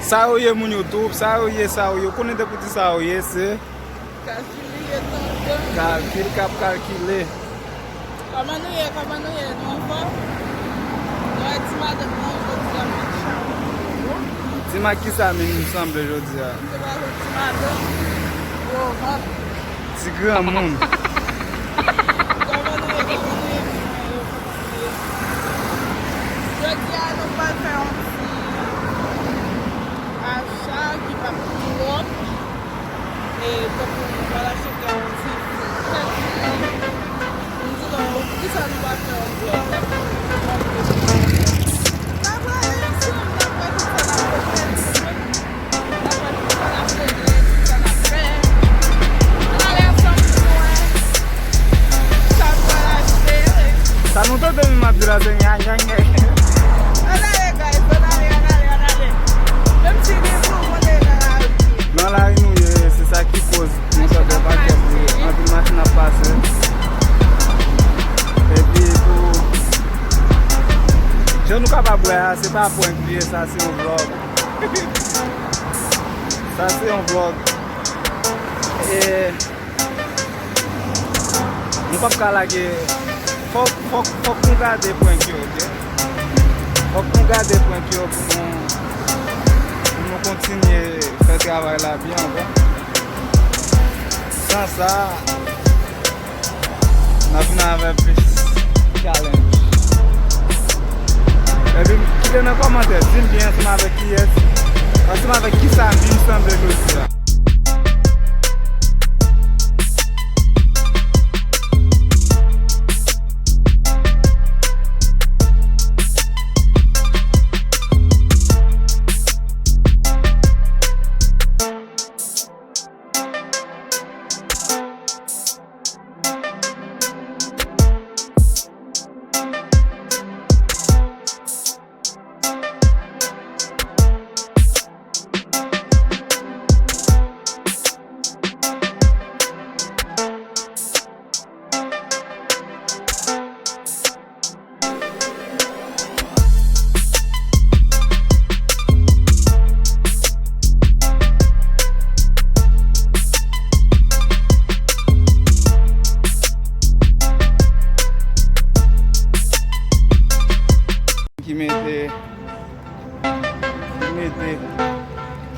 Sa ou ye moun YouTube, sa ou ye, konen de kouti sa ou ye se? Kalkile tonton. Kalkil kap kalkile. Kaman nou ye, nou anvan? Nou e ti madem nou jodi a men chan. Ti ma ki sa men nou semble jodi a? Ti ba jodi ti madem? Yo, man. Ti gran moun. Kaman nou ye, jodi a nou pa fè an ti achat ki pa pou wop. E pou nou pa la cheke an ti ki sa nou va fè an vlog. Na vla yon sou, na vla ki sa na progresi. Na vla ki sa na progresi, sa na fè. An ale asan mwen. Sa vla la cheke. Sa nou to de mi mabdila se nyanyange. An ale guys, an ale. Mem si gen pou mwen nan la ri. Nan la ri nou ye, se sa ki pose. Nou sa de pa keple. An pi masin ap pase. E pi tou je nou kapab wè, se pa pou inkliye, sa se yon vlog. Sa se yon vlog. E nou pap kalage fok nou gade pou inkyo, ok? Fok nou gade pou inkyo pou nou kontinye fè travay la byan, ok? San sa na vina avè plus challenge. E bi, kite nan komante, zin bien seman avè ki yes. Seman avè ki sa mi semble jodi la.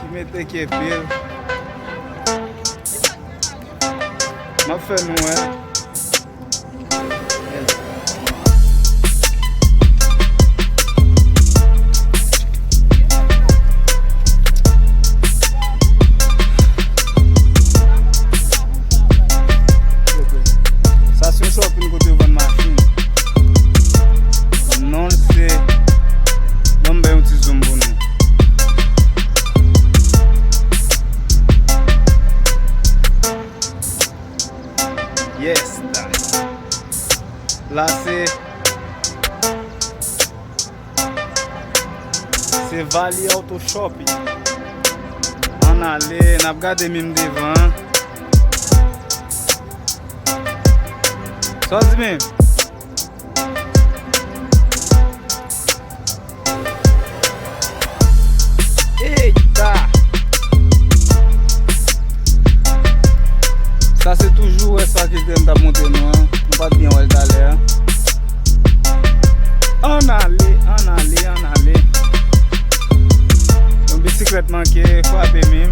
Ki mette kefir. Ma fè nou Sa se yon shopping kote van machin. Non se non be yon ti zumbo nou. Yes, la se Vali Auto Shopping. An ale, nap gade mim devan. Soz mim. Eita! Sa se toujou e sa ki tem da monte nou, nou pat bien wèl talè. An ale. Yon bisiklet manke, fwa pe mim.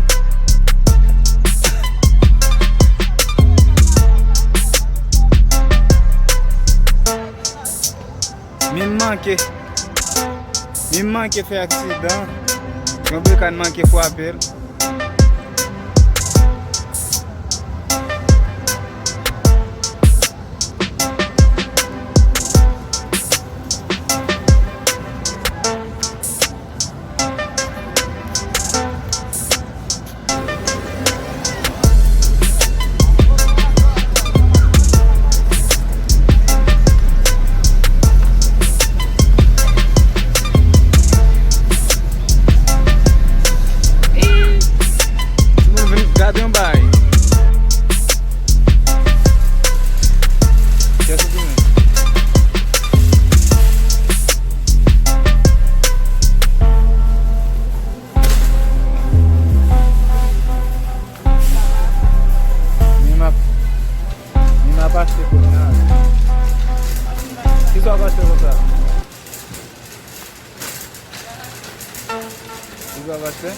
Mim manke fè aksidan. Yon bekan manke fwa pe. Tu dois acheter?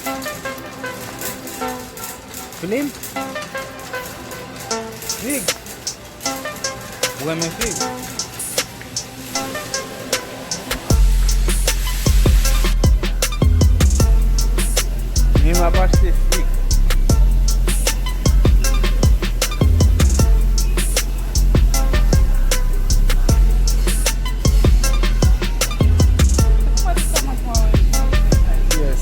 Film? Figue? Ouais, mais figue. Il m'a pas acheté figue. Yes.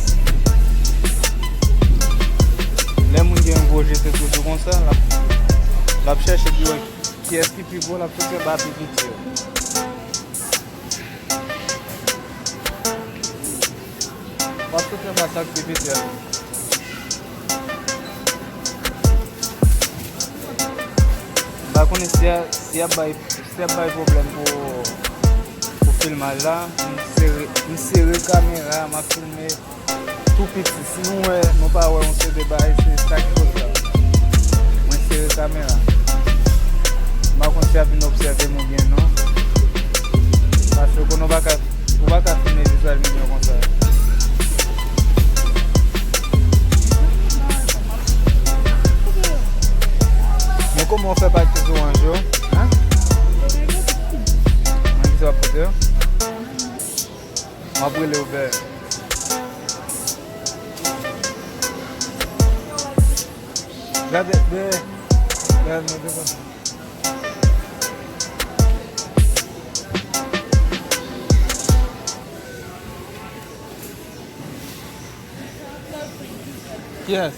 Les gens qui ont jeté tout comme ça, la cherche qui est-ce qui peut la faire battre vite. Parce que c'est pas ça que tu fais. Bah, qu'on s'il y a pas problème pour filmage là, une série caméra, m'a filmé tout petit. Si nous pas on se débat, c'est ça qui cause ça. Une série caméra. M'a conseillé de observer mon bien non. Parce que on va pas filmer visuel mignon comme ça. Mais comment on fait partir sur un jour? Hein? On va pour deux. On va brûler au verre. Regardez, regardez. Yes.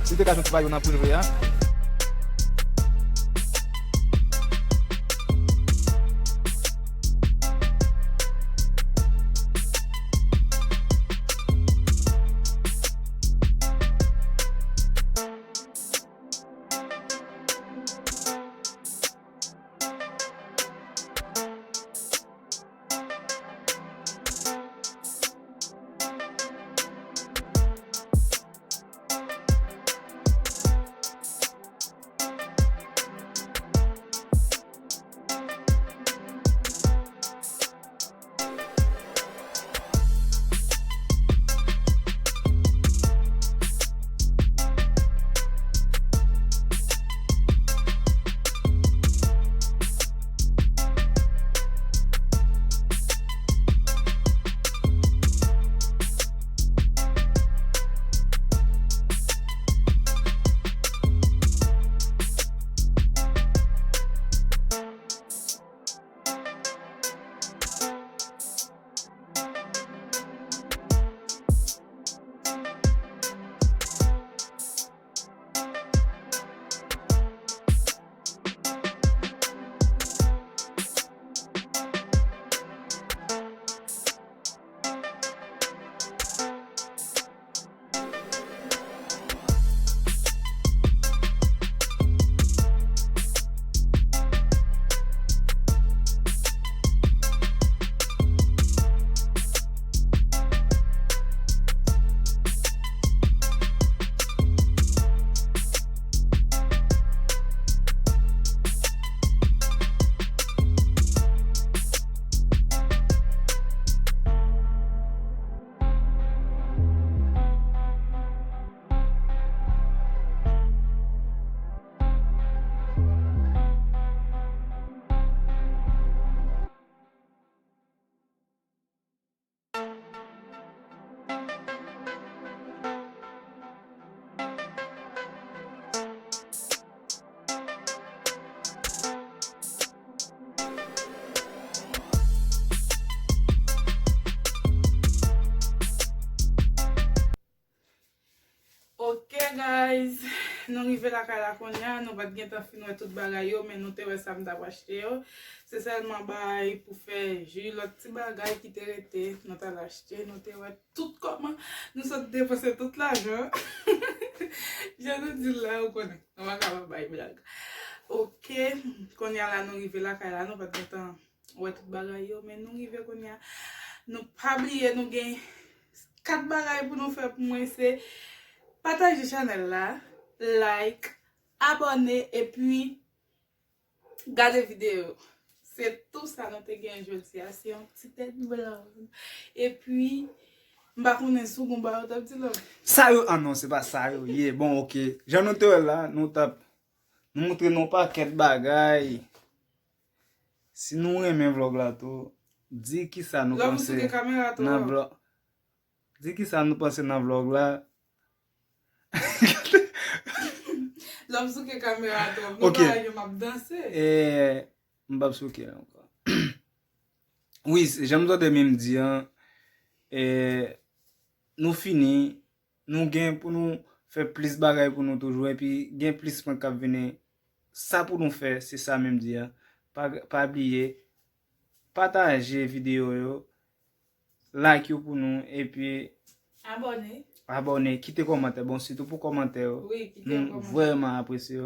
Si tu as un peu de guys, nous arrivons la Californie, nous va bien finir tout bagay yo, mais nous te wè ça m'ta acheté yo. C'est seulement bay pour faire jus, l'autre petit bagay qui te rete, nous t'a acheté, nous te wè tout comment nous sommes dépensé tout l'argent. Je nous dis là ou connaît. On va pas bay blague. OK, qu'on y a là nous arrivons la Californie, nous va bien temps ouais tout bagay yo, mais nous arrivons qu'on y a nous pas oublier nous gain 4 bagay pour nous faire pour moi c'est partager channel là, like, abonner et puis garder vidéo. C'est tout ça nous te gain aujourd'hui, c'est un petit tête blanc. Et puis m'pa connait sou gon ba t'a dit là. Ça yo, ah non, c'est pas ça yo. Yeah, bon, OK. J'en noté là, nous montrer non pas quel bagay. Si nous aimons vlog là tout, dis qui ça nous pense dans vlog. Dis qui ça nous pense dans vlog là. L'homme sous que caméra toi, OK. je m'a danser. M'pa souké encore. Oui, j'aime de même dire nous fini, nous gain pour nous faire plus bagay pour nous toujours et puis gain plus point cap venir. Ça pour nous faire, c'est ça même dire. Pas oublier partager vidéo yo, like yo pour nous et puis abonner, quitter commentaire, bon surtout pour commentaire. Oui, quitter commentaire. Vraiment apprécié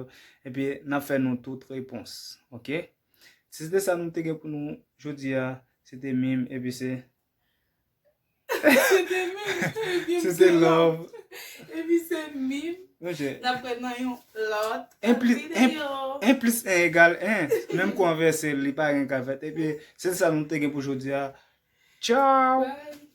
et puis n'a fait nous toute réponse. OK? Si c'était ça nous te pour nous aujourd'hui, c'était mime et puis c'est C'était mime. c'était love. Et puis c'est mime. D'après nous l'autre 1 plus 1 égale 1. Même converser, il n'y a pas rien qu'à faire. Et puis c'est ça nous te pour aujourd'hui. Ciao. Bye.